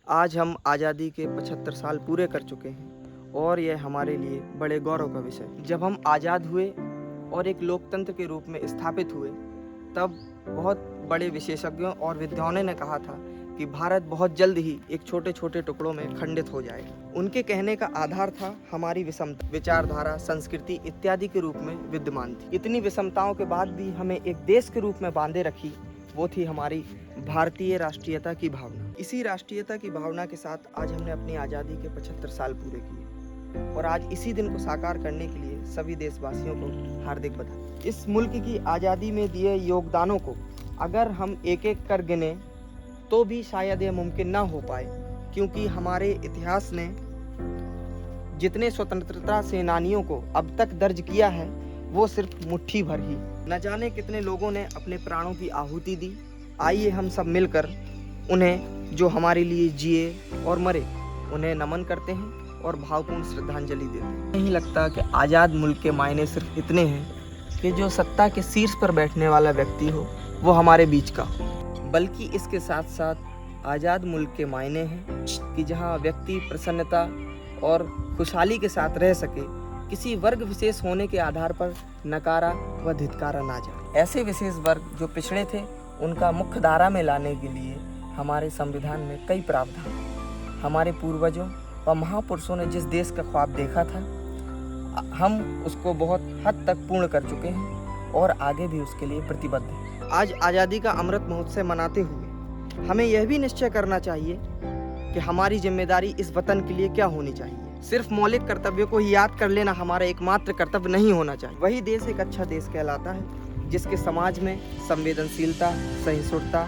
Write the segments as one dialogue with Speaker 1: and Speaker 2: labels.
Speaker 1: आज हम आज़ादी के 75 साल पूरे कर चुके हैं और यह हमारे लिए बड़े गौरव का विषय। जब हम आज़ाद हुए और एक लोकतंत्र के रूप में स्थापित हुए, तब बहुत बड़े विशेषज्ञों और विद्वानों ने कहा था कि भारत बहुत जल्द ही एक छोटे छोटे टुकड़ों में खंडित हो जाएगा। उनके कहने का आधार था हमारी विषमता, विचारधारा, संस्कृति इत्यादि के रूप में विद्यमान थी। इतनी विषमताओं के बाद भी हमें एक देश के रूप में बांधे रखी, वो थी हमारी भारतीय राष्ट्रीयता की भावना। इसी राष्ट्रीयता की भावना के साथ आज हमने अपनी आज़ादी के 75 साल पूरे किए और आज इसी दिन को साकार करने के लिए सभी देशवासियों को हार्दिक बधाई। इस मुल्क की आज़ादी में दिए योगदानों को अगर हम एक एक कर गिने तो भी शायद यह मुमकिन ना हो पाए, क्योंकि हमारे इतिहास ने जितने स्वतंत्रता सेनानियों को अब तक दर्ज किया है वो सिर्फ मुट्ठी भर ही। न जाने कितने लोगों ने अपने प्राणों की आहुति दी। आइए हम सब मिलकर उन्हें, जो हमारे लिए जिए और मरे, उन्हें नमन करते हैं और भावपूर्ण श्रद्धांजलि देते हैं। नहीं लगता कि आज़ाद मुल्क के मायने सिर्फ इतने हैं कि जो सत्ता के शीर्ष पर बैठने वाला व्यक्ति हो वो हमारे बीच का हो, बल्कि इसके साथ साथ आज़ाद मुल्क के मायने हैं कि जहाँ व्यक्ति प्रसन्नता और खुशहाली के साथ रह सके, किसी वर्ग विशेष होने के आधार पर नकारा व धिक्कारा ना जाए। ऐसे विशेष वर्ग जो पिछड़े थे उनका मुख्य धारा में लाने के लिए हमारे संविधान में कई प्रावधान। हमारे पूर्वजों व महापुरुषों ने जिस देश का ख्वाब देखा था, हम उसको बहुत हद तक पूर्ण कर चुके हैं और आगे भी उसके लिए प्रतिबद्ध हैं। आज आज़ादी का अमृत महोत्सव मनाते हुए हमें यह भी निश्चय करना चाहिए कि हमारी जिम्मेदारी इस वतन के लिए क्या होनी चाहिए। सिर्फ मौलिक कर्तव्यों को ही याद कर लेना हमारा एकमात्र कर्तव्य नहीं होना चाहिए। वही देश एक अच्छा देश कहलाता है जिसके समाज में संवेदनशीलता, सहिष्णुता,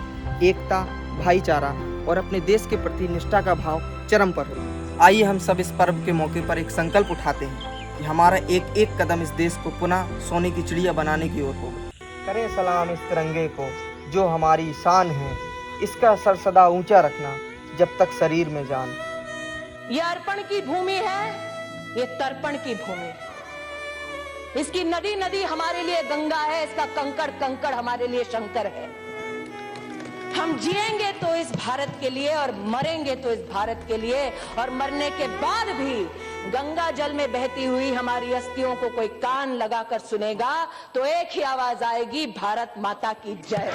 Speaker 1: एकता, भाईचारा और अपने देश के प्रति निष्ठा का भाव चरम पर हो। आइए हम सब इस पर्व के मौके पर एक संकल्प उठाते हैं कि हमारा एक एक कदम इस देश को पुनः सोने की चिड़िया बनाने की ओर होगा। करें सलाम इस तिरंगे को जो हमारी शान है, इसका सर सदा ऊंचा रखना जब तक शरीर में जान।
Speaker 2: ये अर्पण की भूमि है, ये तर्पण की भूमि है। इसकी नदी नदी हमारे लिए गंगा है, इसका कंकड़ कंकड़ हमारे लिए शंकर है। हम जिएंगे तो इस भारत के लिए और मरेंगे तो इस भारत के लिए, और मरने के बाद भी गंगा जल में बहती हुई हमारी अस्थियों को कोई कान लगाकर सुनेगा तो एक ही आवाज आएगी, भारत माता की जय।